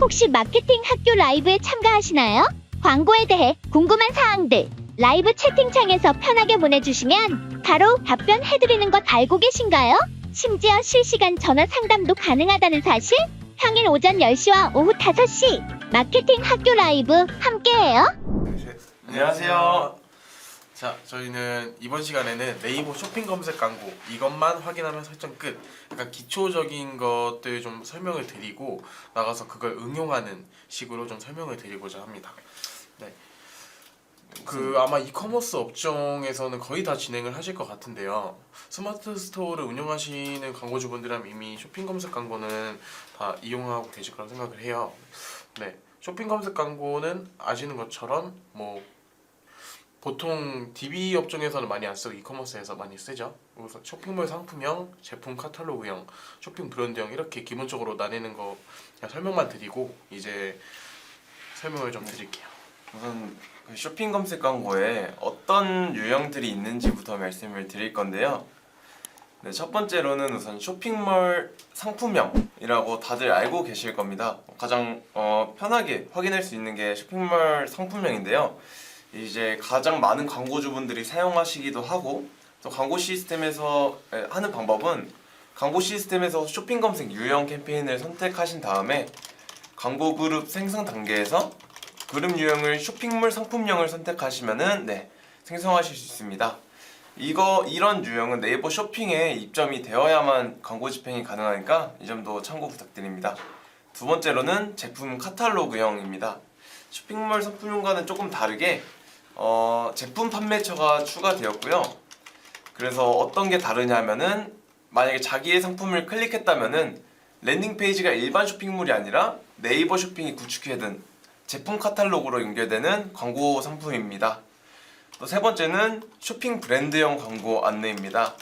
혹시 마케팅 학교 라이브에 참가하시나요? 광고에 대해 궁금한 사항들 라이브 채팅창에서 편하게 보내주시면 바로 답변해드리는 것 알고 계신가요? 심지어 실시간 전화 상담도 가능하다는 사실? 평일 오전 10시와 오후 5시 마케팅 학교 라이브 함께해요. 안녕하세요. 자, 저희는 이번 시간에는 네이버 쇼핑 검색 광고 이것만 확인하면 설정 끝. 약간 기초적인 것들 좀 설명을 드리고 나가서 그걸 응용하는 식으로 좀 설명을 드리고자 합니다. 네. 아마 이커머스 업종에서는 거의 다 진행을 하실 것 같은데요. 스마트 스토어를 운영하시는 광고주분들이라면 이미 쇼핑 검색 광고는 다 이용하고 계실 거라고 생각을 해요. 네. 쇼핑 검색 광고는 아시는 것처럼 보통 DB 업종에서는 많이 안 쓰고 이커머스에서 많이 쓰죠. 그래서 쇼핑몰 상품형, 제품 카탈로그형, 쇼핑 브랜드형 이렇게 기본적으로 나뉘는 거 그냥 설명만 드리고 이제 설명을 좀 드릴게요. 우선 쇼핑 검색 광고에 어떤 유형들이 있는지부터 말씀을 드릴 건데요. 네, 첫 번째로는 우선 쇼핑몰 상품명이라고 다들 알고 계실 겁니다. 가장 편하게 확인할 수 있는 게 쇼핑몰 상품명인데요. 이제 가장 많은 광고주분들이 사용하시기도 하고 또 광고 시스템에서 하는 방법은 광고 시스템에서 쇼핑 검색 유형 캠페인을 선택하신 다음에 광고 그룹 생성 단계에서 그룹 유형을 쇼핑몰 상품명을 선택하시면은 생성하실 수 있습니다. 이런 유형은 네이버 쇼핑에 입점이 되어야만 광고 집행이 가능하니까 이 점도 참고 부탁드립니다. 두 번째로는 제품 카탈로그형입니다. 쇼핑몰 상품명과는 조금 다르게 제품 판매처가 추가되었고요. 그래서 어떤 게 다르냐면은 만약에 자기의 상품을 클릭했다면은 랜딩 페이지가 일반 쇼핑몰이 아니라 네이버 쇼핑이 구축해둔 제품 카탈로그로 연결되는 광고 상품입니다. 또 세 번째는 쇼핑 브랜드형 광고 안내입니다.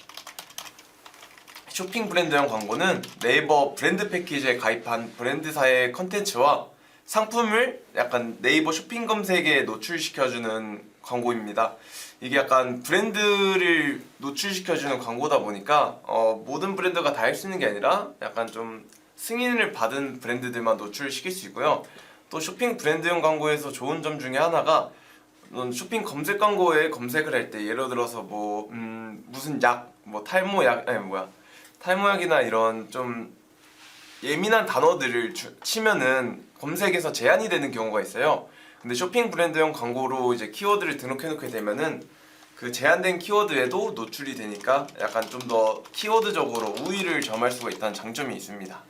쇼핑 브랜드형 광고는 네이버 브랜드 패키지에 가입한 브랜드사의 컨텐츠와 상품을 약간 네이버 쇼핑 검색에 노출시켜주는 광고입니다. 이게 약간 브랜드를 노출시켜주는 광고다 보니까 모든 브랜드가 다 할 수 있는 게 아니라 약간 좀 승인을 받은 브랜드들만 노출시킬 수 있고요. 또 쇼핑 브랜드형 광고에서 좋은 점 중에 하나가 쇼핑 검색 광고에 검색을 할 때 예를 들어서 무슨 약, 탈모약이나 이런 좀 예민한 단어들을 치면은 검색에서 제한이 되는 경우가 있어요. 근데 쇼핑 브랜드형 광고로 이제 키워드를 등록해 놓게 되면은 그 제한된 키워드에도 노출이 되니까 약간 좀 더 키워드적으로 우위를 점할 수가 있다는 장점이 있습니다.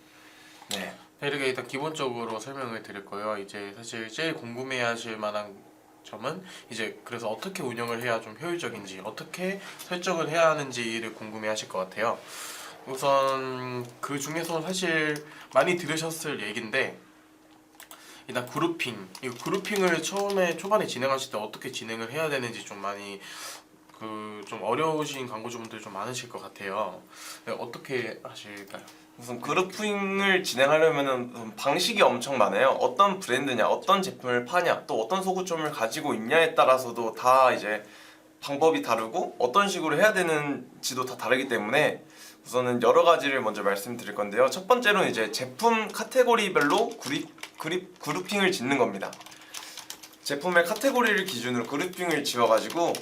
네. 이렇게 일단 기본적으로 설명을 드릴 거예요. 이제 사실 제일 궁금해하실 만한 점은 이제 그래서 어떻게 운영을 해야 좀 효율적인지 어떻게 설정을 해야 하는지를 궁금해하실 것 같아요. 우선 그 중에서 사실 많이 들으셨을 얘긴데 일단 그룹핑 그룹핑을 초반에 진행하실 때 어떻게 진행을 해야 되는지 좀 많이 좀 어려우신 광고주분들 좀 많으실 것 같아요. 네, 어떻게 하실까요? 우선 그룹핑을 진행하려면 방식이 엄청 많아요. 어떤 브랜드냐, 어떤 제품을 파냐, 또 어떤 소구점을 가지고 있냐에 따라서도 다 이제 방법이 다르고 어떤 식으로 해야 되는지도 다 다르기 때문에 우선은 여러 가지를 먼저 말씀드릴 건데요. 첫 번째로는 이제 제품 카테고리별로 그룹핑을 짓는 겁니다. 제품의 카테고리를 기준으로 그룹핑을 지어가지고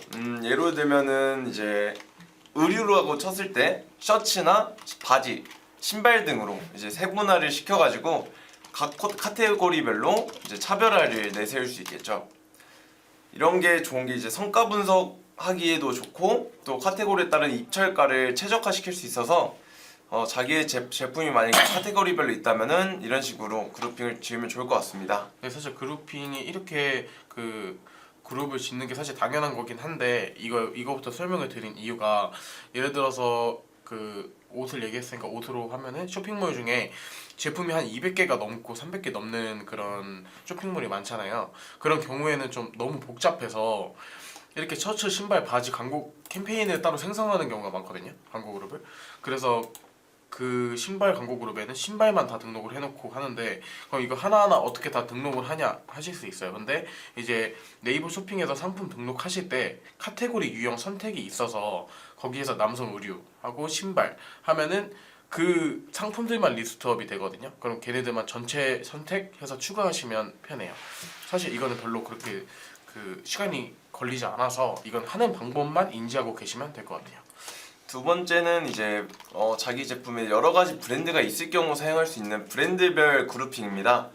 예를 들면은 이제 의류라고 쳤을 때 셔츠나 바지, 신발 등으로 이제 세분화를 시켜가지고 각 카테고리별로 이제 차별화를 내세울 수 있겠죠. 이런 게 좋은 게 이제 성과 분석하기에도 좋고 또 카테고리에 따른 입찰가를 최적화시킬 수 있어서 자기의 제품이 만약에 카테고리별로 있다면은 이런 식으로 그룹핑을 지으면 좋을 것 같습니다. 네, 사실 그룹핑이 이렇게 그룹을 짓는 게 사실 당연한 거긴 한데 이거부터 설명을 드린 이유가 예를 들어서 옷을 얘기했으니까 옷으로 하면은 쇼핑몰 중에 제품이 한 200개가 넘고 300개 넘는 그런 쇼핑몰이 많잖아요. 그런 경우에는 좀 너무 복잡해서 이렇게 셔츠, 신발, 바지 광고 캠페인을 따로 생성하는 경우가 많거든요. 광고 그룹을. 그래서 그 신발 광고 그룹에는 신발만 다 등록을 해놓고 하는데 그럼 이거 하나하나 어떻게 다 등록을 하냐 하실 수 있어요. 근데 이제 네이버 쇼핑에서 상품 등록하실 때 카테고리 유형 선택이 있어서 거기에서 남성 의류 하고 신발 하면은 그 상품들만 리스트업이 되거든요. 그럼 걔네들만 전체 선택해서 추가하시면 편해요. 사실 이거는 별로 그렇게 그 시간이 걸리지 않아서 이건 하는 방법만 인지하고 계시면 될 것 같아요. 두 번째는 이제 자기 제품에 여러 가지 브랜드가 있을 경우 사용할 수 있는 브랜드별 그룹핑입니다.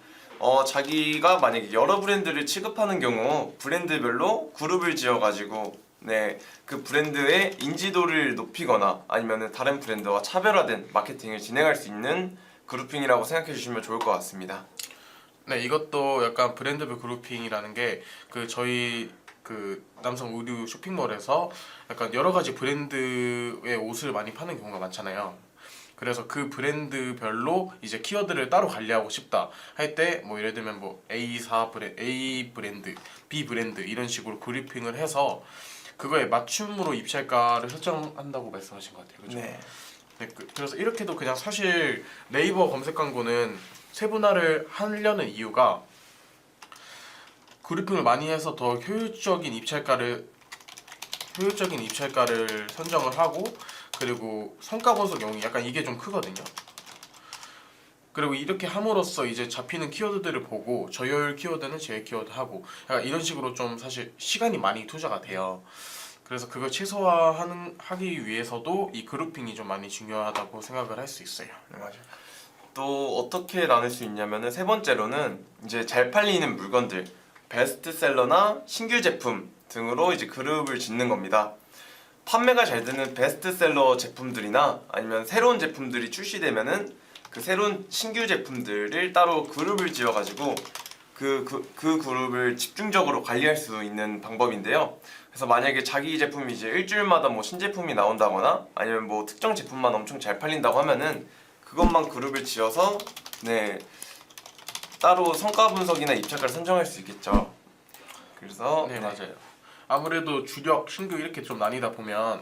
자기가 만약에 여러 브랜드를 취급하는 경우 브랜드별로 그룹을 지어가지고 그 브랜드의 인지도를 높이거나 아니면 다른 브랜드와 차별화된 마케팅을 진행할 수 있는 그룹핑이라고 생각해 주시면 좋을 것 같습니다. 네, 이것도 약간 브랜드별 그룹핑이라는 게 그 저희 그 남성 의류 쇼핑몰에서 약간 여러 가지 브랜드의 옷을 많이 파는 경우가 많잖아요. 그래서 그 브랜드별로 이제 키워드를 따로 관리하고 싶다 할 때 뭐 예를 들면 뭐 A 브랜드, B 브랜드 이런 식으로 그룹핑을 해서 그거에 맞춤으로 입찰가를 설정한다고 말씀하신 것 같아요. 그렇죠? 네. 네, 그래서 이렇게도 그냥 사실 네이버 검색 광고는 세분화를 하려는 이유가 그룹핑을 많이 해서 더 효율적인 입찰가를 선정을 하고 그리고 성과 분석용이 약간 이게 좀 크거든요. 그리고 이렇게 함으로써 이제 잡히는 키워드들을 보고 저효율 키워드는 제일 키워드 하고 약간 이런 식으로 좀 사실 시간이 많이 투자가 돼요. 그래서 그걸 최소화하기 위해서도 이 그룹핑이 좀 많이 중요하다고 생각을 할 수 있어요. 네, 맞아요. 또 어떻게 나눌 수 있냐면은 세 번째로는 이제 잘 팔리는 물건들, 베스트셀러나 신규 제품 등으로 이제 그룹을 짓는 겁니다. 판매가 잘 되는 베스트셀러 제품들이나 아니면 새로운 제품들이 출시되면은 그 새로운 신규 제품들을 따로 그룹을 지어가지고 그 그룹을 집중적으로 관리할 수 있는 방법인데요. 그래서 만약에 자기 제품이 이제 일주일마다 뭐 신제품이 나온다거나 아니면 뭐 특정 제품만 엄청 잘 팔린다고 하면은 그것만 그룹을 지어서 따로 성과 분석이나 입찰가를 선정할 수 있겠죠. 그래서 네, 맞아요. 아무래도 주력, 신규 이렇게 좀 나뉘다 보면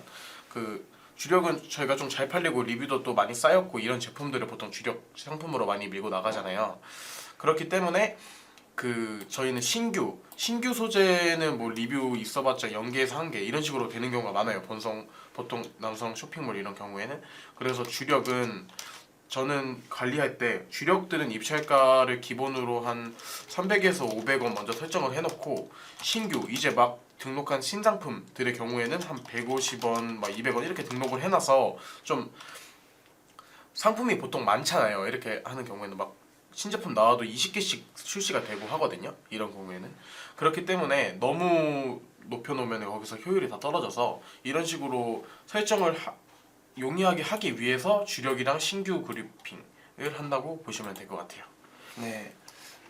그 주력은 저희가 좀 잘 팔리고 리뷰도 또 많이 쌓였고 이런 제품들을 보통 주력 상품으로 많이 밀고 나가잖아요. 그렇기 때문에 그 저희는 신규 소재는 뭐 리뷰 있어봤자 0개에서 1개 이런 식으로 되는 경우가 많아요. 보통 남성 쇼핑몰 이런 경우에는. 그래서 주력은 저는 관리할 때 주력들은 입찰가를 기본으로 한 300에서 500원 먼저 설정을 해놓고 신규 이제 막 등록한 신상품들의 경우에는 한 150원, 막 200원 이렇게 등록을 해놔서 좀 상품이 보통 많잖아요. 이렇게 하는 경우에는 막 신제품 나와도 20개씩 출시가 되고 하거든요. 이런 경우에는 그렇기 때문에 너무 높여놓으면 거기서 효율이 다 떨어져서 이런 식으로 설정을 용이하게 하기 위해서 주력이랑 신규 그룹핑을 한다고 보시면 될 것 같아요. 네.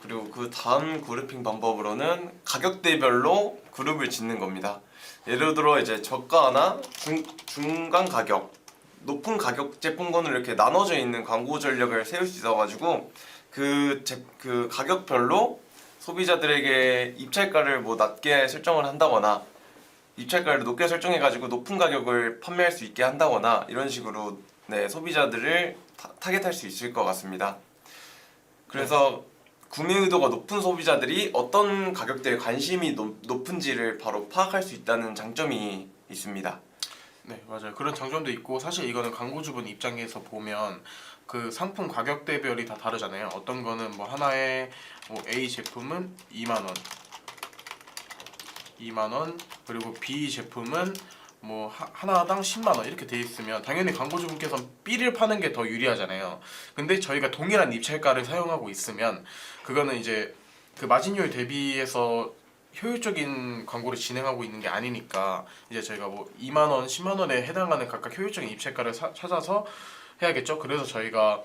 그리고 그 다음 그룹핑 방법으로는 가격대별로 그룹을 짓는 겁니다. 예를 들어 이제 저가나 중간 가격, 높은 가격 제품군을 이렇게 나눠져 있는 광고 전략을 세울 수 있어가지고 그 가격별로 소비자들에게 입찰가를 뭐 낮게 설정을 한다거나 입찰가를 높게 설정해가지고 높은 가격을 판매할 수 있게 한다거나 이런 식으로 소비자들을 타겟할 수 있을 것 같습니다. 그래서 구매 의도가 높은 소비자들이 어떤 가격대에 관심이 높은지를 바로 파악할 수 있다는 장점이 있습니다. 네, 맞아요. 그런 장점도 있고 사실 이거는 광고주분 입장에서 보면 그 상품 가격대별이 다 다르잖아요. 어떤 거는 뭐 하나에 뭐 A 제품은 2만 원 그리고 B 제품은 뭐 하나당 10만 원 이렇게 돼 있으면 당연히 광고주분께서는 B를 파는 게 더 유리하잖아요. 근데 저희가 동일한 입찰가를 사용하고 있으면 그거는 이제 그 마진율 대비해서 효율적인 광고를 진행하고 있는 게 아니니까 이제 저희가 뭐 2만 원, 10만 원에 해당하는 각각 효율적인 입찰가를 찾아서 해야겠죠. 그래서 저희가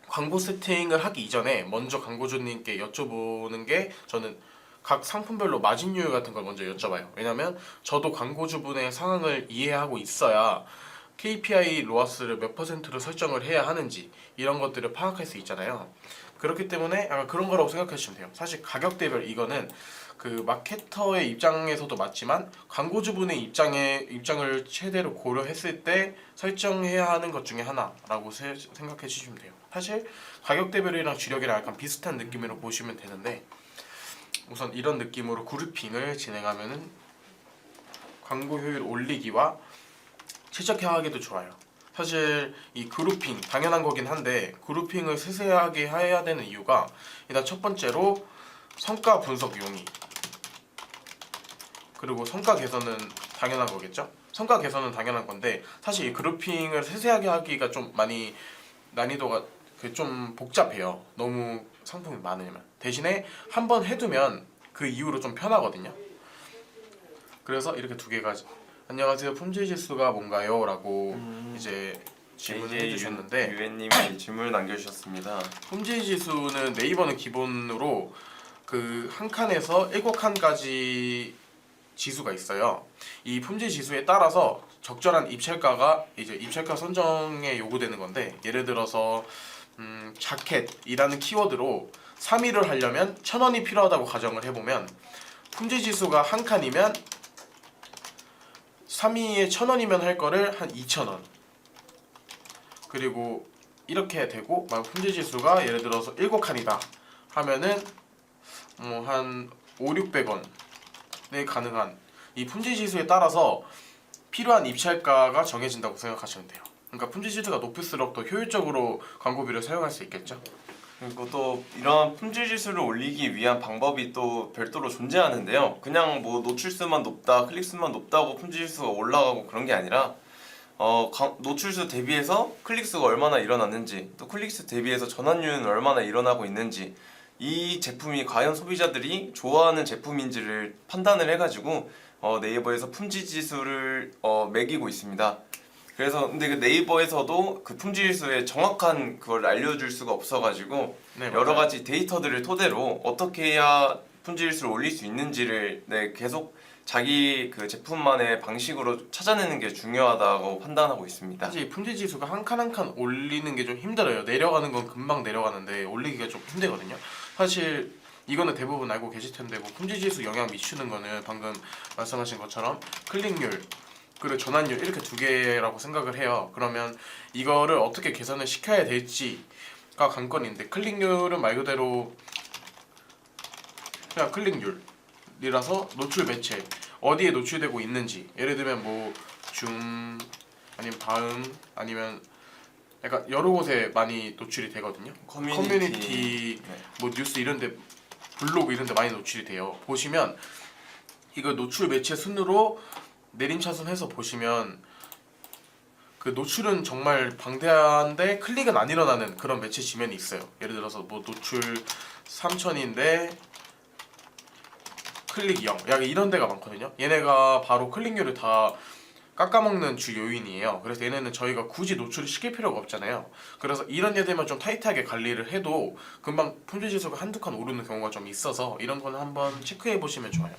광고 세팅을 하기 이전에 먼저 광고주님께 여쭤보는 게 저는 각 상품별로 마진율 같은 걸 먼저 여쭤봐요. 왜냐면 저도 광고주분의 상황을 이해하고 있어야 KPI 로아스를 몇 %로 설정을 해야 하는지 이런 것들을 파악할 수 있잖아요. 그렇기 때문에 약간 그런 거라고 생각해 주시면 돼요. 사실 가격대별 이거는 그 마케터의 입장에서도 맞지만 광고주분의 입장을 최대로 고려했을 때 설정해야 하는 것 중에 하나라고 생각해 주시면 돼요. 사실 가격대별이랑 주력이랑 약간 비슷한 느낌으로 보시면 되는데 우선 이런 느낌으로 그룹핑을 진행하면은 광고 효율 올리기와 최적화하기도 좋아요. 사실 이 그룹핑 당연한 거긴 한데 그룹핑을 세세하게 해야 되는 이유가 일단 첫 번째로 성과 분석 용이, 그리고 성과 개선은 당연한 거겠죠. 성과 개선은 당연한 건데 사실 이 그룹핑을 세세하게 하기가 좀 많이 난이도가 좀 복잡해요. 너무 상품이 많으면. 대신에 한 번 해두면 그 이후로 좀 편하거든요. 그래서 이렇게 두 개가 안녕하세요, 품질 지수가 뭔가요? 라고 이제 질문을 해주셨는데 유엔님이 질문을 남겨주셨습니다. 품질 지수는 네이버는 기본으로 그 한 칸에서 7칸까지 지수가 있어요. 이 품질 지수에 따라서 적절한 입찰가가 이제 입찰가 선정에 요구되는 건데, 예를 들어서 자켓이라는 키워드로 3위를 하려면 1,000원이 필요하다고 가정을 해보면 품질 지수가 한 칸이면 3위에 1,000원이면 할 거를 한 2,000원, 그리고 이렇게 되고, 막 품질 지수가 예를 들어서 7칸이다 하면은 뭐 한 500~600원에 가능한, 이 품질 지수에 따라서 필요한 입찰가가 정해진다고 생각하시면 돼요. 그러니까 품질 지수가 높을수록 더 효율적으로 광고비를 사용할 수 있겠죠. 그리고 또 이런 품질 지수를 올리기 위한 방법이 또 별도로 존재하는데요. 그냥 뭐 노출수만 높다, 클릭수만 높다고 품질 지수가 올라가고 그런 게 아니라 노출수 대비해서 클릭수가 얼마나 일어났는지, 또 클릭수 대비해서 전환율은 얼마나 일어나고 있는지, 이 제품이 과연 소비자들이 좋아하는 제품인지를 판단을 해가지고 네이버에서 품질 지수를 매기고 있습니다. 그래서 근데 그 네이버에서도 그 품질 지수의 정확한 그걸 알려줄 수가 없어가지고 네, 여러 맞아요. 가지 데이터들을 토대로 어떻게 해야 품질 지수를 올릴 수 있는지를 계속 자기 그 제품만의 방식으로 찾아내는 게 중요하다고 판단하고 있습니다. 사실 이 품질 지수가 한 칸 한 칸 올리는 게 좀 힘들어요. 내려가는 건 금방 내려가는데 올리기가 좀 힘들거든요. 사실 이거는 대부분 알고 계실 텐데, 뭐 품질 지수 영향 미치는 거는 방금 말씀하신 것처럼 클릭률 그리고 전환율, 이렇게 두 개라고 생각을 해요. 그러면 이거를 어떻게 개선을 시켜야 될지가 관건인데, 클릭률은 말 그대로 그냥 클릭률이라서 노출 매체 어디에 노출되고 있는지, 예를 들면 뭐 줌 아니면 다음 아니면 약간 여러 곳에 많이 노출이 되거든요. 커뮤니티 네. 뭐 뉴스 이런데, 블로그 이런데 많이 노출이 돼요. 보시면 이거 노출 매체 순으로 내림차순해서 보시면 그 노출은 정말 방대한데 클릭은 안 일어나는 그런 매체 지면이 있어요. 예를 들어서 뭐 노출 3,000인데 클릭 0, 약간 이런 데가 많거든요. 얘네가 바로 클릭률을 다 깎아먹는 주 요인이에요. 그래서 얘네는 저희가 굳이 노출을 시킬 필요가 없잖아요. 그래서 이런 애들만 좀 타이트하게 관리를 해도 금방 품질 지수가 한두 칸 오르는 경우가 좀 있어서 이런 거는 한번 체크해 보시면 좋아요.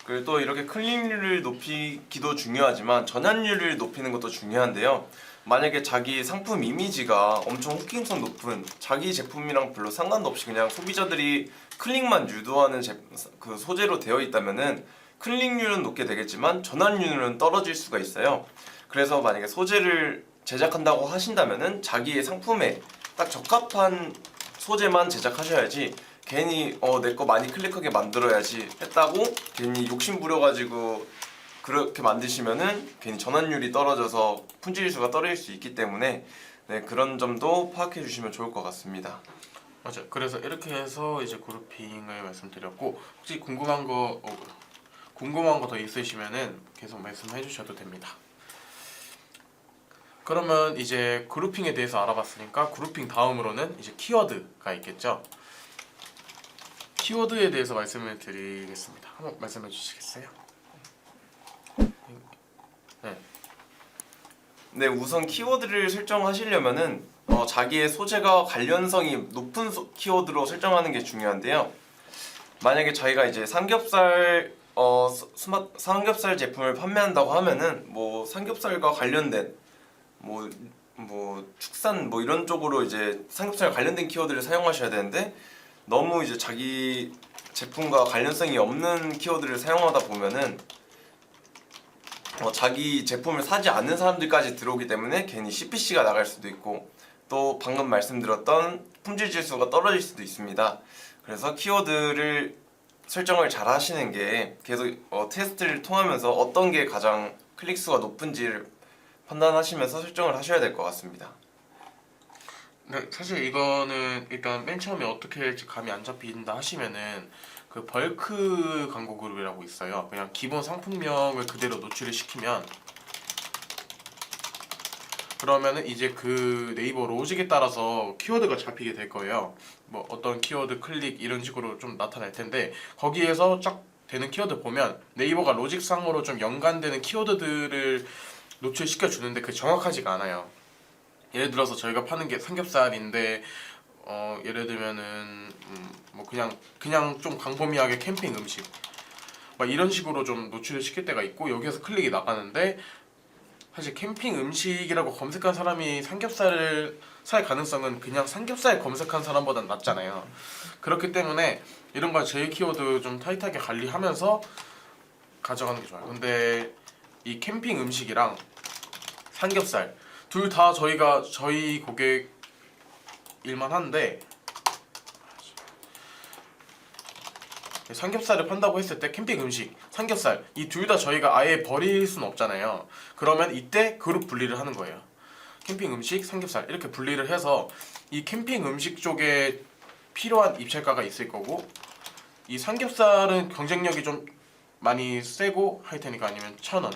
그리고 또 이렇게 클릭률을 높이기도 중요하지만 전환율을 높이는 것도 중요한데요. 만약에 자기 상품 이미지가 엄청 호기성 높은 자기 제품이랑 별로 상관도 없이 그냥 소비자들이 클릭만 유도하는 그 소재로 되어 있다면은 클릭률은 높게 되겠지만 전환율은 떨어질 수가 있어요. 그래서 만약에 소재를 제작한다고 하신다면은 자기의 상품에 딱 적합한 소재만 제작하셔야지, 괜히 내 거 많이 클릭하게 만들어야지 했다고 괜히 욕심 부려가지고 그렇게 만드시면은 괜히 전환율이 떨어져서 품질수가 떨어질 수 있기 때문에 그런 점도 파악해 주시면 좋을 것 같습니다. 맞아요. 그래서 이렇게 해서 이제 그룹핑을 말씀드렸고, 혹시 궁금한 거 더 있으시면은 계속 말씀해 주셔도 됩니다. 그러면 이제 그룹핑에 대해서 알아봤으니까 그룹핑 다음으로는 이제 키워드가 있겠죠. 키워드에 대해서 말씀을 드리겠습니다. 한번 말씀해 주시겠어요? 네, 우선 키워드를 설정하시려면은 자기의 소재가 관련성이 높은 키워드로 설정하는 게 중요한데요. 만약에 저희가 이제 삼겹살 삼겹살 제품을 판매한다고 하면은 뭐 삼겹살과 관련된 뭐 축산 뭐 이런 쪽으로 이제 삼겹살 관련된 키워드를 사용하셔야 되는데, 너무 이제 자기 제품과 관련성이 없는 키워드를 사용하다 보면은 자기 제품을 사지 않는 사람들까지 들어오기 때문에 괜히 CPC가 나갈 수도 있고, 또 방금 말씀드렸던 품질 지수가 떨어질 수도 있습니다. 그래서 키워드를 설정을 잘 하시는 게 계속 테스트를 통하면서 어떤 게 가장 클릭수가 높은지를 판단하시면서 설정을 하셔야 될 것 같습니다. 네, 사실 이거는 일단 맨 처음에 어떻게 할지 감이 안 잡힌다 하시면은 그 벌크 광고 그룹이라고 있어요. 그냥 기본 상품명을 그대로 노출을 시키면 그러면은 이제 그 네이버 로직에 따라서 키워드가 잡히게 될 거예요. 뭐 어떤 키워드 클릭 이런 식으로 좀 나타날 텐데 거기에서 쫙 되는 키워드 보면 네이버가 로직상으로 좀 연관되는 키워드들을 노출시켜 주는데 그게 정확하지가 않아요. 예를 들어서 저희가 파는 게 삼겹살인데 예를 들면은 뭐 그냥 좀 광범위하게 캠핑 음식 막 이런 식으로 좀 노출을 시킬 때가 있고 여기에서 클릭이 나가는데 사실 캠핑 음식이라고 검색한 사람이 삼겹살을 살 가능성은 그냥 삼겹살 검색한 사람보단 낮잖아요. 그렇기 때문에 이런 걸 제일 키워드 좀 타이트하게 관리하면서 가져가는 게 좋아요. 근데 이 캠핑 음식이랑 삼겹살 둘 다 저희 고객 일만 한데 삼겹살을 판다고 했을 때 캠핑 음식, 삼겹살 이 둘 다 저희가 아예 버릴 수는 없잖아요. 그러면 이때 그룹 분리를 하는 거예요. 캠핑 음식, 삼겹살 이렇게 분리를 해서 이 캠핑 음식 쪽에 필요한 입찰가가 있을 거고 이 삼겹살은 경쟁력이 좀 많이 세고 할 테니까 아니면 1,000원.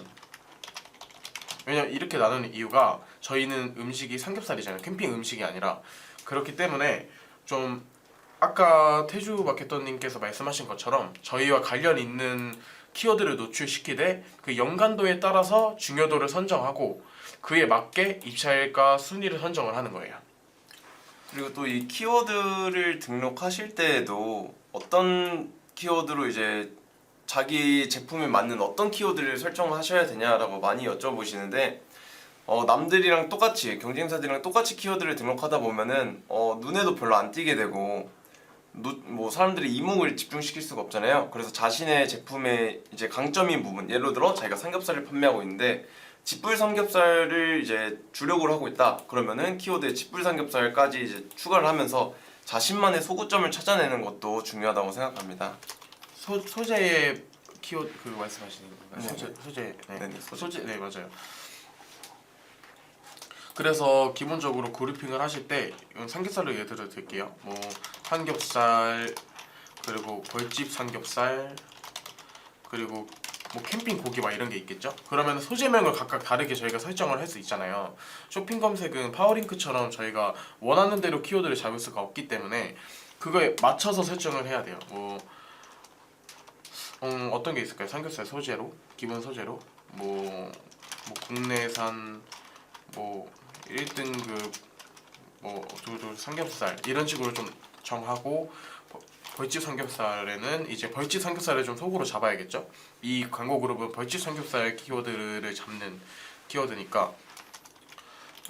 왜냐면 이렇게 나누는 이유가 저희는 음식이 삼겹살이잖아요. 캠핑 음식이 아니라. 그렇기 때문에 좀 아까 태주 마케터님께서 말씀하신 것처럼 저희와 관련 있는 키워드를 노출시키되 그 연관도에 따라서 중요도를 선정하고 그에 맞게 입찰가 순위를 선정을 하는 거예요. 그리고 또 이 키워드를 등록하실 때에도 어떤 키워드로 이제 자기 제품에 맞는 어떤 키워드를 설정하셔야 되냐라고 많이 여쭤보시는데 남들이랑 똑같이 경쟁사들이랑 똑같이 키워드를 등록하다 보면은 눈에도 별로 안 띄게 되고 뭐 사람들이 이목을 집중시킬 수가 없잖아요. 그래서 자신의 제품의 이제 강점인 부분, 예를 들어 자기가 삼겹살을 판매하고 있는데 집불 삼겹살을 이제 주력으로 하고 있다. 그러면은 키워드에 집불 삼겹살까지 이제 추가를 하면서 자신만의 소구점을 찾아내는 것도 중요하다고 생각합니다. 소재의 키워드 그 말씀하시는 건가요? 네. 소재 네. 네네, 소재 네 맞아요. 그래서 기본적으로 그룹핑을 하실 때 삼겹살로 예를 들어 드릴게요. 뭐 삼겹살 그리고 벌집 삼겹살 그리고 뭐 캠핑 고기 막 이런 게 있겠죠. 그러면 소재명을 각각 다르게 저희가 설정을 할 수 있잖아요. 쇼핑 검색은 파워링크처럼 저희가 원하는 대로 키워드를 잡을 수가 없기 때문에 그거에 맞춰서 설정을 해야 돼요. 뭐 어떤 게 있을까요? 삼겹살 소재로 기본 소재로 뭐 국내산 뭐 1등급 뭐 두두 삼겹살 이런 식으로 좀 정하고 벌집 삼겹살에는 이제 벌집 삼겹살을 좀 속으로 잡아야겠죠. 이 광고 그룹은 벌집 삼겹살 키워드를 잡는 키워드니까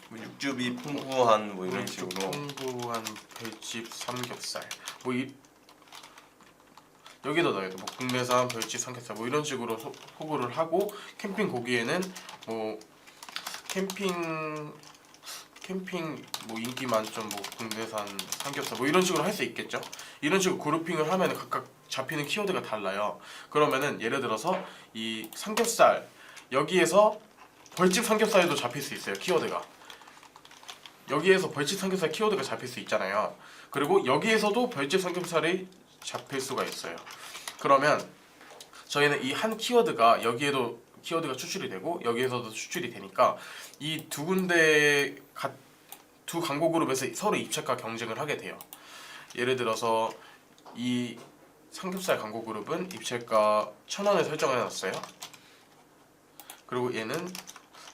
뭐 육즙이 풍부한 뭐 이런 식으로 풍부한 벌집 삼겹살 뭐 여기다 넣어야 돼. 뭐 국내산 벌집 삼겹살 뭐 이런 식으로 호구를 하고 캠핑 고기에는 뭐 캠핑 뭐 인기 만점 뭐 국내산 삼겹살 뭐 이런 식으로 할 수 있겠죠. 이런 식으로 그룹핑을 하면 각각 잡히는 키워드가 달라요. 그러면은 예를 들어서 이 삼겹살 여기에서 벌집 삼겹살도 잡힐 수 있어요. 키워드가 여기에서 벌집 삼겹살 키워드가 잡힐 수 있잖아요. 그리고 여기에서도 벌집 삼겹살이 잡힐 수가 있어요. 그러면 저희는 이 한 키워드가 여기에도 키워드가 추출이 되고 여기에서도 추출이 되니까 이 두 군데 두 광고 그룹에서 서로 입찰가 경쟁을 하게 돼요. 예를 들어서 이 삼겹살 광고 그룹은 입찰가 1,000원을 설정해 놨어요. 그리고 얘는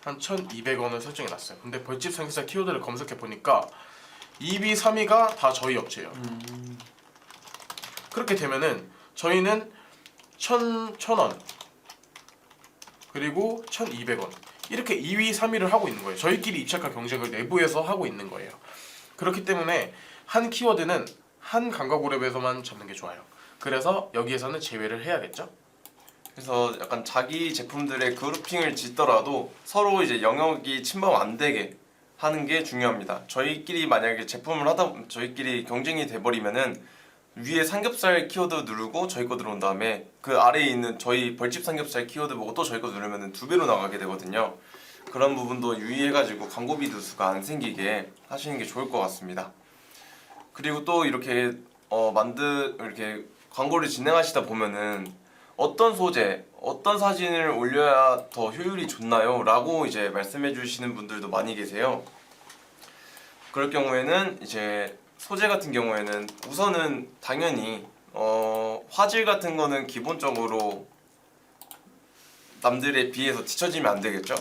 한 1,200원을 설정해 놨어요. 근데 벌집 삼겹살 키워드를 검색해 보니까 2위, 3위가 다 저희 업체예요. 그렇게 되면은 저희는 1,000원 그리고 1,200원 이렇게 2위, 3위를 하고 있는 거예요. 저희끼리 입찰가 경쟁을 내부에서 하고 있는 거예요. 그렇기 때문에 한 키워드는 한 광고 그룹에서만 잡는 게 좋아요. 그래서 여기에서는 제외를 해야겠죠. 그래서 약간 자기 제품들의 그룹핑을 짓더라도 서로 이제 영역이 침범 안 되게 하는 게 중요합니다. 저희끼리 만약에 제품을 하다 저희끼리 경쟁이 돼버리면은 위에 삼겹살 키워드 누르고 저희 거 들어온 다음에 그 아래에 있는 저희 벌집 삼겹살 키워드 보고 또 저희 거 누르면은 2배로 나가게 되거든요. 그런 부분도 유의해가지고 광고비 누수가 안 생기게 하시는 게 좋을 것 같습니다. 그리고 또 이렇게 이렇게 광고를 진행하시다 보면은 어떤 소재, 어떤 사진을 올려야 더 효율이 좋나요? 라고 이제 말씀해 주시는 분들도 많이 계세요. 그럴 경우에는 이제 소재 같은 경우에는 우선은 당연히 화질 같은 거는 기본적으로 남들에 비해서 뒤처지면 안 되겠죠?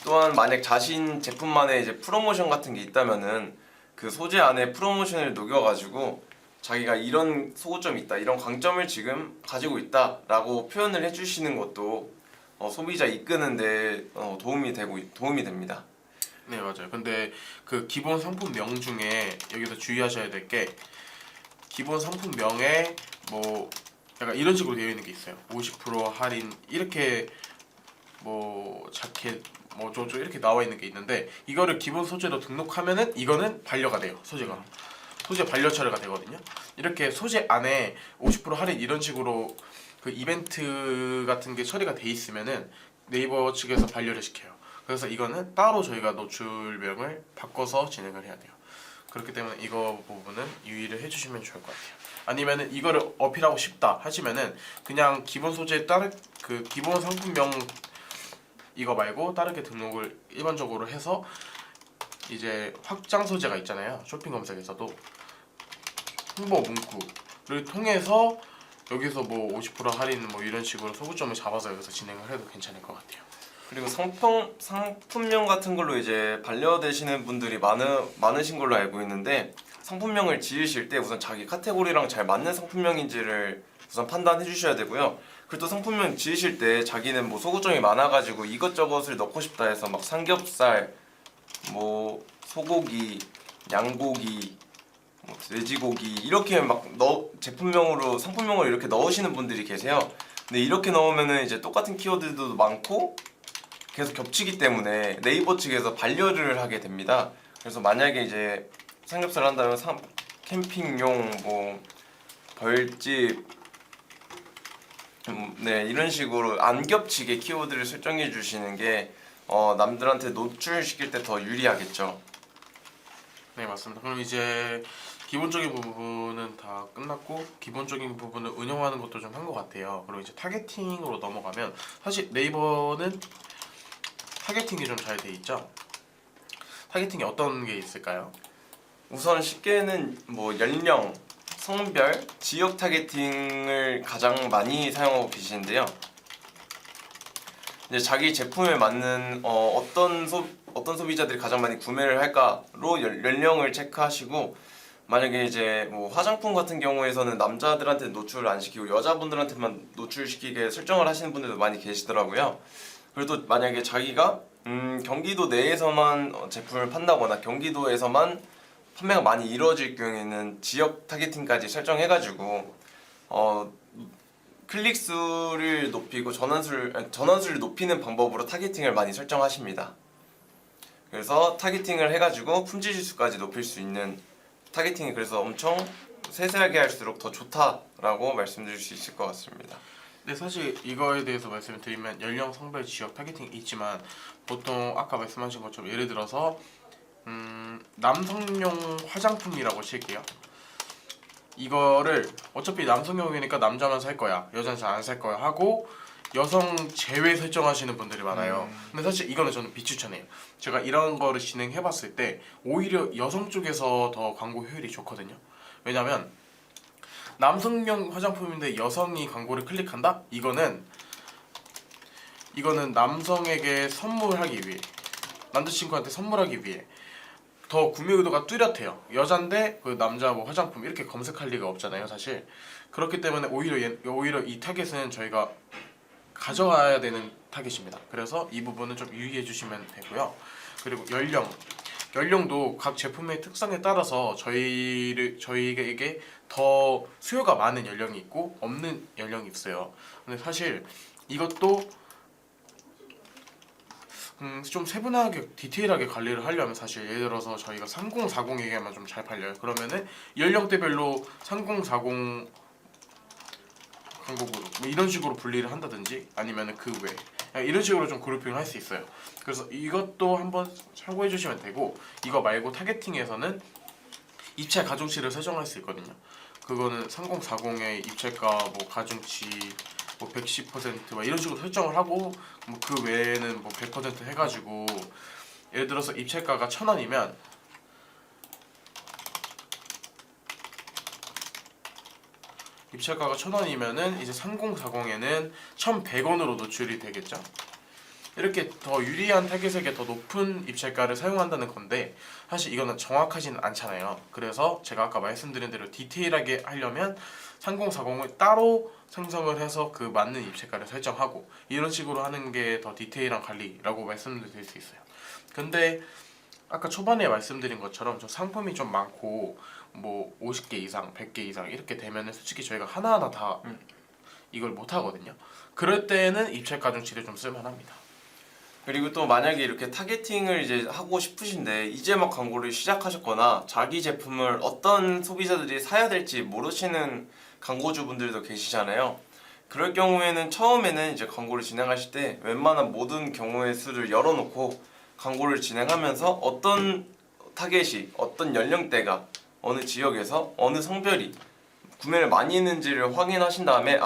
또한 만약 자신 제품만의 이제 프로모션 같은 게 있다면은 그 소재 안에 프로모션을 녹여가지고 자기가 이런 소구점이 있다, 이런 강점을 지금 가지고 있다라고 표현을 해주시는 것도 소비자 이끄는데 도움이 됩니다. 네, 맞아요. 근데 그 기본 상품명 중에 여기서 주의하셔야 될 게 기본 상품명에 뭐 약간 이런 식으로 되어 있는 게 있어요. 50% 할인 이렇게 뭐 자켓 뭐 저쪽 이렇게 나와 있는 게 있는데 이거를 기본 소재로 등록하면은 이거는 반려가 돼요. 소재 반려 처리가 되거든요. 이렇게 소재 안에 50% 할인 이런 식으로 그 이벤트 같은 게 처리가 돼 있으면은 네이버 측에서 반려를 시켜요. 그래서 이거는 따로 저희가 노출명을 바꿔서 진행을 해야 돼요. 그렇기 때문에 이거 부분은 유의를 해주시면 좋을 것 같아요. 아니면은 이거를 어필하고 싶다 하시면은 그냥 기본 소재 다른 그 기본 상품명 이거 말고 다르게 등록을 일반적으로 해서 이제 확장 소재가 있잖아요. 쇼핑 검색에서도 홍보 문구를 통해서 여기서 뭐 50% 할인 뭐 이런 식으로 소구점을 잡아서 여기서 진행을 해도 괜찮을 것 같아요. 그리고 상품명 같은 걸로 이제 반려되시는 분들이 많으신 걸로 알고 있는데 상품명을 지으실 때 우선 자기 카테고리랑 잘 맞는 상품명인지를 우선 판단해 주셔야 되고요. 그리고 또 상품명 지으실 때 자기는 뭐 소구점이 많아가지고 이것저것을 넣고 싶다 해서 막 삼겹살, 뭐 소고기, 양고기, 뭐 돼지고기 이렇게 막 제품명으로 상품명으로 이렇게 넣으시는 분들이 계세요. 근데 이렇게 넣으면은 이제 똑같은 키워드도 많고 계속 겹치기 때문에 네이버 측에서 반려를 하게 됩니다. 그래서 만약에 이제 삼겹살 한다면 캠핑용 뭐 벌집 네 이런 식으로 안 겹치게 키워드를 설정해 주시는 게 남들한테 노출시킬 때 더 유리하겠죠. 네, 맞습니다. 그럼 이제 기본적인 부분은 다 끝났고 기본적인 부분을 운영하는 것도 좀 한 것 같아요. 그리고 이제 타겟팅으로 넘어가면 사실 네이버는 타겟팅이 좀 잘 돼 있죠. 타겟팅이 어떤 게 있을까요? 우선 쉽게는 뭐 연령, 성별, 지역 타겟팅을 가장 많이 사용하고 계시는데요. 이제 자기 제품에 맞는 어떤 소비자들이 가장 많이 구매를 할까로 연령을 체크하시고 만약에 이제 뭐 화장품 같은 경우에서는 남자들한테 노출을 안 시키고 여자분들한테만 노출시키게 설정을 하시는 분들도 많이 계시더라고요. 그리고 또 만약에 자기가 경기도 내에서만 제품을 판다거나 경기도에서만 판매가 많이 이루어질 경우에는 지역 타겟팅까지 설정해가지고 클릭수를 높이고 전원수를 높이는 방법으로 타겟팅을 많이 설정하십니다. 그래서 타겟팅을 해가지고 품질지수까지 높일 수 있는 타겟팅이 그래서 엄청 세세하게 할수록 더 좋다라고 말씀드릴 수 있을 것 같습니다. 네, 사실 이거에 대해서 말씀을 드리면 연령, 성별, 지역 타겟팅이 있지만 보통 아까 말씀하신 것처럼 예를 들어서 남성용 화장품이라고 칠게요. 이거를 어차피 남성용이니까 남자만 살 거야, 여자는 잘 안 살 거야 하고 여성 제외 설정하시는 분들이 많아요. 근데 사실 이거는 저는 비추천해요. 제가 이런 거를 진행해봤을 때 오히려 여성 쪽에서 더 광고 효율이 좋거든요. 왜냐면 남성용 화장품인데 여성이 광고를 클릭한다? 이거는 남성에게 선물하기 위해, 남자친구한테 선물하기 위해 더 구매 의도가 뚜렷해요. 여잔데 그 남자 뭐 화장품 이렇게 검색할 리가 없잖아요, 사실. 그렇기 때문에 오히려 이 타겟은 저희가 가져가야 되는 타겟입니다. 그래서 이 부분은 좀 유의해 주시면 되고요. 그리고 연령도 각 제품의 특성에 따라서 저희에게 더 수요가 많은 연령이 있고 없는 연령이 있어요. 근데 사실 이것도 좀 세분하게 디테일하게 관리를 하려면 사실 예를 들어서 저희가 3040에게만 좀 잘 팔려요. 그러면은 연령대별로 3040 광고 그룹 뭐 이런 식으로 분리를 한다든지 아니면은 그 외 이런 식으로 좀 그룹핑을 할 수 있어요. 그래서 이것도 한번 참고해 주시면 되고 이거 말고 타겟팅에서는 입찰 가중치를 설정할 수 있거든요. 그거는 3040의 입찰가 뭐 가중치 뭐 110%막 이런 식으로 설정을 하고 뭐 그 외에는 뭐 100% 해가지고 예를 들어서 입찰가가 1,000원이면 입찰가가 1,000원이면은 이제 3040에는 1,100원으로 노출이 되겠죠. 이렇게 더 유리한 타겟에게 더 높은 입찰가를 사용한다는 건데 사실 이거는 정확하지는 않잖아요. 그래서 제가 아까 말씀드린 대로 디테일하게 하려면 3040을 따로 생성을 해서 그 맞는 입찰가를 설정하고 이런 식으로 하는 게 더 디테일한 관리라고 말씀드릴 수 있어요. 근데 아까 초반에 말씀드린 것처럼 좀 상품이 좀 많고 뭐 50개 이상, 100개 이상 이렇게 되면은 솔직히 저희가 하나하나 다 이걸 못 하거든요. 그럴 때는 입찰 가중치를 좀 쓸만합니다. 그리고 또 만약에 이렇게 타겟팅을 이제 하고 싶으신데 이제 막 광고를 시작하셨거나 자기 제품을 어떤 소비자들이 사야 될지 모르시는 광고주분들도 계시잖아요. 그럴 경우에는 처음에는 이제 광고를 진행하실 때 웬만한 모든 경우의 수를 열어놓고 광고를 진행하면서 어떤 타겟이 어떤 연령대가 어느 지역에서 어느 성별이 구매를 많이 했는지를 확인하신 다음에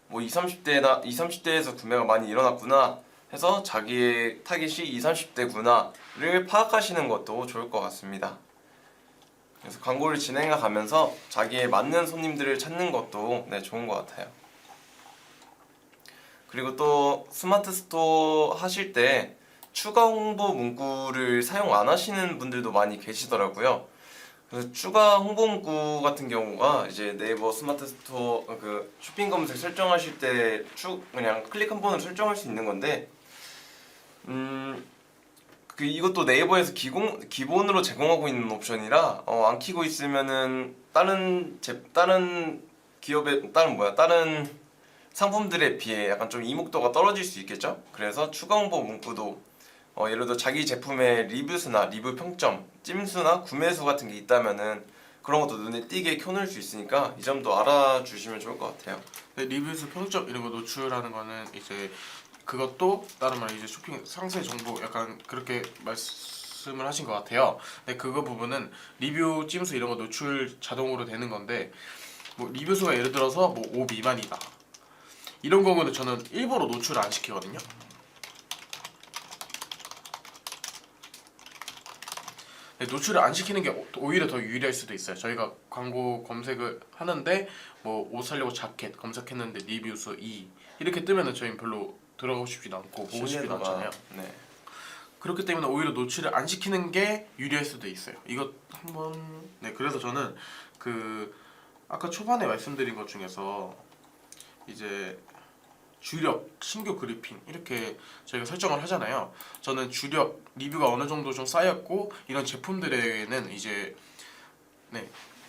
뭐 20, 30대에서 구매가 많이 일어났구나 해서 자기의 타겟이 20, 30대구나를 파악하시는 것도 좋을 것 같습니다. 그래서 광고를 진행해 가면서 자기에 맞는 손님들을 찾는 것도 좋은 것 같아요. 그리고 또 스마트 스토어 하실 때 추가 홍보 문구를 사용 안 하시는 분들도 많이 계시더라고요. 그래서 추가 홍보 문구 같은 경우가 이제 네이버 스마트 스토어 그 쇼핑 검색 설정하실 때 그냥 클릭 한 번으로 설정할 수 있는 건데 이것도 네이버에서 기본으로 제공하고 있는 옵션이라 안 키고 있으면은 다른 기업의 다른 상품들에 비해 약간 좀 이목도가 떨어질 수 있겠죠. 그래서 추가 홍보 문구도 예를 들어 자기 제품의 리뷰수나 리뷰 평점, 찜수나 구매수 같은 게 있다면은 그런 것도 눈에 띄게 켜놓을 수 있으니까 이 점도 알아주시면 좋을 것 같아요. 리뷰수 평점 이런 거 노출하는 거는 이제 그것도 다른 말 이제 쇼핑 상세 정보 약간 그렇게 말씀을 하신 것 같아요. 근데 그거 부분은 리뷰 찜수 이런 거 노출 자동으로 되는 건데 뭐 리뷰수가 예를 들어서 뭐 5 미만이다 이런 경우는 저는 일부러 노출을 안 시키거든요. 노출을 안 시키는 게 오히려 더 유리할 수도 있어요. 저희가 광고 검색을 하는데 뭐 옷 사려고 자켓 검색했는데 리뷰수 2 이렇게 뜨면은 저희는 별로 들어가고 싶지도 않고 보고 싶지도 않잖아요. 네. 그렇기 때문에 오히려 노출을 안 시키는 게 유리할 수도 있어요. 이거 한번 그래서 저는 그 아까 초반에 말씀드린 것 중에서 이제 주력, 신규 그리핑 이렇게 저희가 설정을 하잖아요. 저는 주력 리뷰가 어느 정도 좀 쌓였고 이런 제품들에는 이제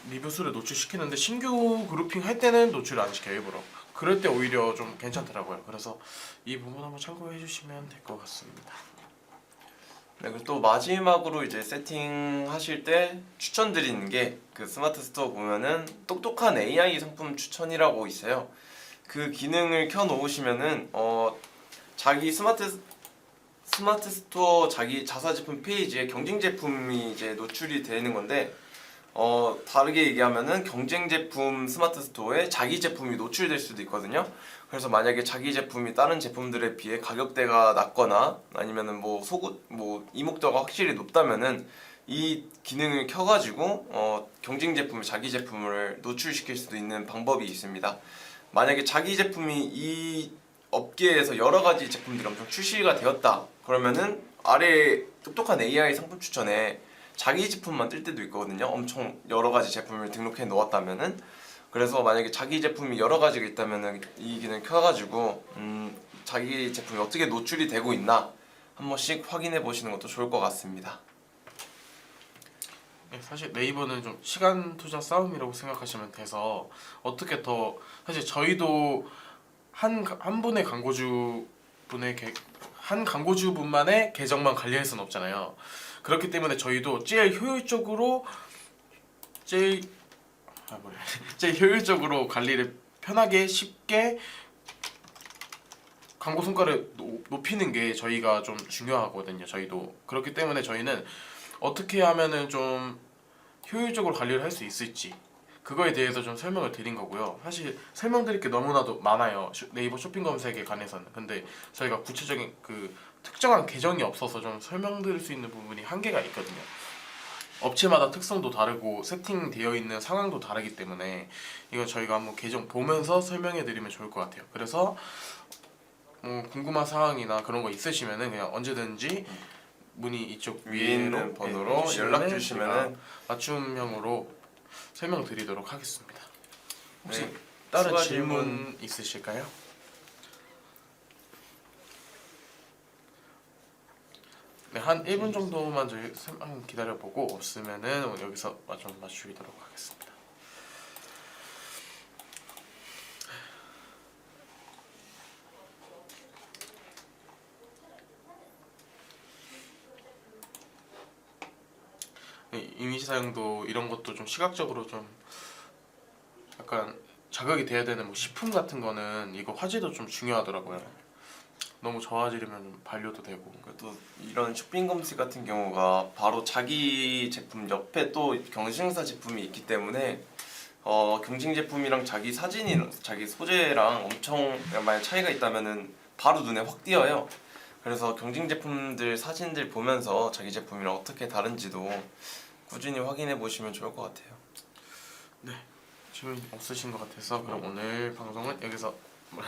리뷰 수를 노출시키는데 신규 그룹핑 할 때는 노출을 안 시켜요, 일부러. 그럴 때 오히려 좀 괜찮더라고요. 그래서 이 부분 한번 참고해 주시면 될 것 같습니다. 네, 그리고 또 마지막으로 이제 세팅하실 때 추천드리는 게 그 스마트 스토어 보면은 똑똑한 AI 상품 추천이라고 있어요. 그 기능을 켜 놓으시면은 자기 스마트 스토어 자기 자사 제품 페이지에 경쟁 제품이 이제 노출이 되는 건데 다르게 얘기하면은 경쟁 제품 스마트 스토어에 자기 제품이 노출될 수도 있거든요. 그래서 만약에 자기 제품이 다른 제품들에 비해 가격대가 낮거나 아니면은 뭐 이목도가 확실히 높다면은 이 기능을 켜가지고 경쟁 제품을 자기 제품을 노출시킬 수도 있는 방법이 있습니다. 만약에 자기 제품이 이 업계에서 여러 가지 제품들이 엄청 출시가 되었다 그러면은 아래 똑똑한 AI 상품 추천에 자기 제품만 뜰 때도 있거든요. 엄청 여러 가지 제품을 등록해 놓았다면은. 그래서 만약에 자기 제품이 여러 가지가 있다면은 이 기능 켜가지고 자기 제품이 어떻게 노출이 되고 있나 한 번씩 확인해 보시는 것도 좋을 것 같습니다. 사실 네이버는 좀 시간 투자 싸움이라고 생각하시면 돼서 어떻게 더 사실 저희도 한 분의 한 광고주분만의 계정만 관리할 수는 없잖아요. 그렇기 때문에 저희도 제일 효율적으로 관리를 편하게 쉽게 광고 성과를 높이는 게 저희가 좀 중요하거든요. 저희도 그렇기 때문에 저희는 어떻게 하면은 좀 효율적으로 관리를 할 수 있을지 그거에 대해서 좀 설명을 드린 거고요. 사실 설명드릴 게 너무나도 많아요. 네이버 쇼핑 검색에 관해서는. 근데 저희가 구체적인 그 특정한 계정이 없어서 좀 설명드릴 수 있는 부분이 한계가 있거든요. 업체마다 특성도 다르고 세팅되어 있는 상황도 다르기 때문에 이건 저희가 한번 계정 보면서 설명해 드리면 좋을 것 같아요. 그래서 궁금한 사항이나 그런 거 있으시면은 그냥 언제든지 문의 이쪽 위에 있는 번호로 연락 주시면은 맞춤형으로 설명드리도록 하겠습니다. 혹시 네, 다른 추가 질문 있으실까요? 네, 한 1분 정도만 저희 한번 기다려보고 없으면은 여기서 맞추도록 하겠습니다. 이미지 사용도 이런 것도 좀 시각적으로 좀 약간 자극이 돼야 되는 뭐 식품 같은 거는 이거 화질도 좀 중요하더라고요. 너무 저화질이면 좀 반려도 되고. 또 이런 쇼핑 검색 같은 경우가 바로 자기 제품 옆에 또 경쟁사 제품이 있기 때문에 경쟁 제품이랑 자기 사진이 자기 소재랑 엄청 만약 차이가 있다면은 바로 눈에 확 띄어요. 그래서 경쟁 제품들 사진들 보면서 자기 제품이랑 어떻게 다른지도 꾸준히 확인해 보시면 좋을 것 같아요. 네, 질문 없으신 것 같아서 그럼 오늘 방송은 여기서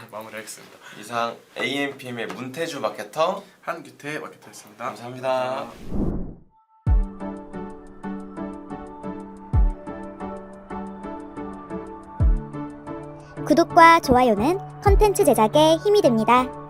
마무리하겠습니다. 이상 AMPM의 문태주 마케터 한규태 마케터였습니다. 감사합니다. 구독과 좋아요는 컨텐츠 제작에 힘이 됩니다.